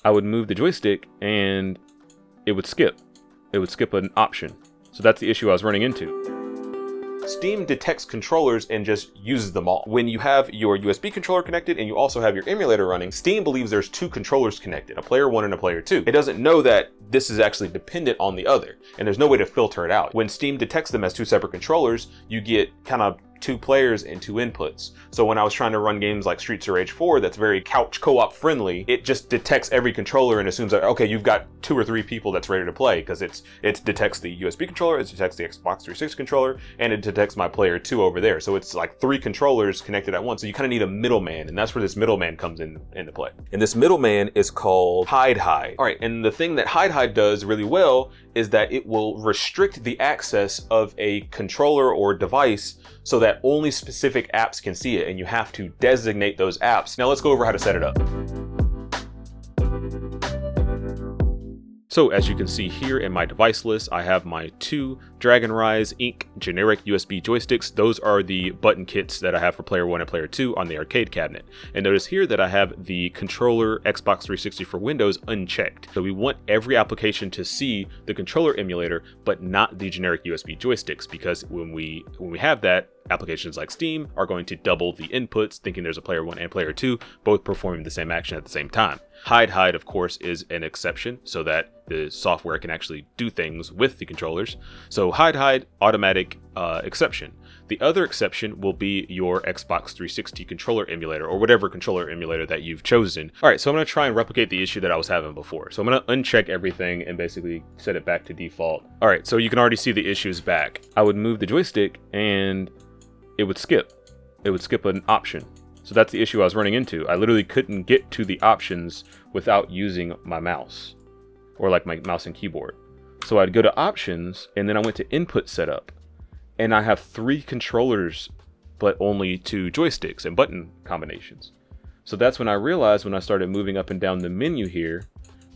I would move the joystick and it would skip. It would skip an option. So that's the issue I was running into. Steam detects controllers and just uses them all. When you have your USB controller connected and you also have your emulator running, Steam believes there's two controllers connected, a player 1 and a player 2. It doesn't know that this is actually dependent on the other, and there's no way to filter it out. When Steam detects them as two separate controllers, you get kind of two players and two inputs. So when I was trying to run games like Streets of Rage 4 that's very couch co-op friendly, it just detects every controller and assumes that, okay, you've got 2 or 3 people that's ready to play, because it detects the USB controller, it detects the Xbox 360 controller, and it detects my player 2 over there. So it's like 3 controllers connected at once. So you kind of need a middleman, and that's where this middleman comes into play. And this middleman is called HidHide. All right, and the thing that HidHide does really well is that it will restrict the access of a controller or device so that only specific apps can see it, and you have to designate those apps. Now let's go over how to set it up. So as you can see here in my device list, I have my 2 Dragon Rise Inc. generic USB joysticks. Those are the button kits that I have for player 1 and player 2 on the arcade cabinet. And notice here that I have the controller Xbox 360 for Windows unchecked. So we want every application to see the controller emulator, but not the generic USB joysticks, because when we have that, applications like Steam are going to double the inputs, thinking there's a player 1 and player 2, both performing the same action at the same time. HidHide, of course, is an exception so that the software can actually do things with the controllers. So HidHide, automatic exception. The other exception will be your Xbox 360 controller emulator, or whatever controller emulator that you've chosen. All right, so I'm going to try and replicate the issue that I was having before. So I'm going to uncheck everything and basically set it back to default. All right, so you can already see the issues back. I would move the joystick and it would skip. It would skip an option. So that's the issue I was running into. I literally couldn't get to the options without using my mouse, or like my mouse and keyboard. So I'd go to options, and then I went to input setup, and I have 3 controllers, but only 2 joysticks and button combinations. So that's when I realized, when I started moving up and down the menu here,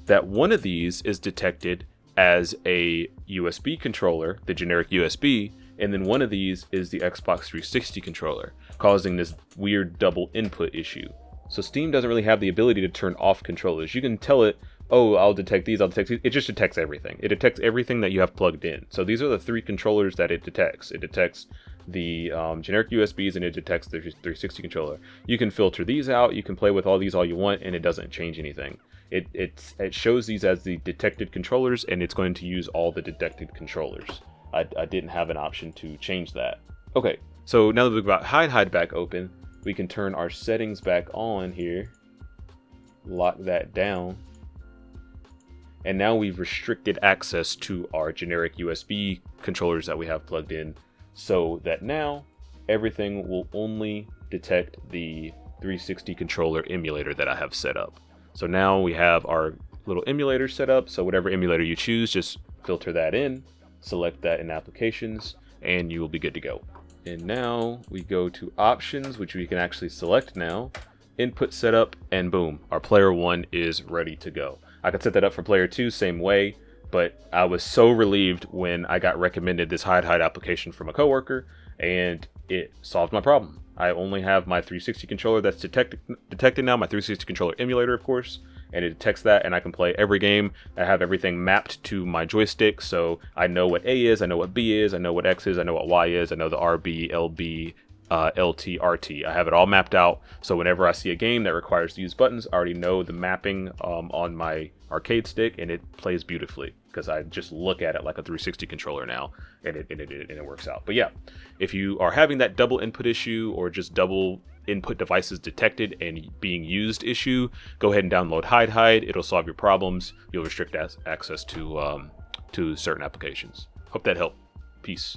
that one of these is detected as a USB controller, the generic USB, and then one of these is the Xbox 360 controller, causing this weird double input issue. So Steam doesn't really have the ability to turn off controllers. You can tell it, oh, I'll detect these, I'll detect these. It just detects everything. It detects everything that you have plugged in. So these are the 3 controllers that it detects. It detects the generic USBs, and it detects the 360 controller. You can filter these out, you can play with all these all you want, and it doesn't change anything. It shows these as the detected controllers, and it's going to use all the detected controllers. I didn't have an option to change that. Okay, so now that we've got HidHide back open, we can turn our settings back on here, lock that down, and now we've restricted access to our generic USB controllers that we have plugged in, so that now everything will only detect the 360 controller emulator that I have set up. So now we have our little emulator set up, so whatever emulator you choose, just filter that in, select that in applications, and you will be good to go. And now we go to options, which we can actually select now, input setup, and boom, our player 1 is ready to go. I could set that up for player 2 same way, but I was so relieved when I got recommended this HidHide application from a coworker, and it solved my problem. I only have my 360 controller that's detected now, my 360 controller emulator, of course, and it detects that, and I can play every game. I have everything mapped to my joystick, so I know what A is, I know what B is, I know what X is, I know what Y is, I know the RB, LB, LT, RT. I have it all mapped out, so whenever I see a game that requires to use buttons, I already know the mapping on my arcade stick, and it plays beautifully, because I just look at it like a 360 controller now, and it works out. But yeah, if you are having that double input issue, or just double input devices detected and being used issue, go ahead and download HidHide. It'll solve your problems. You'll restrict access to certain applications. Hope that helped. Peace.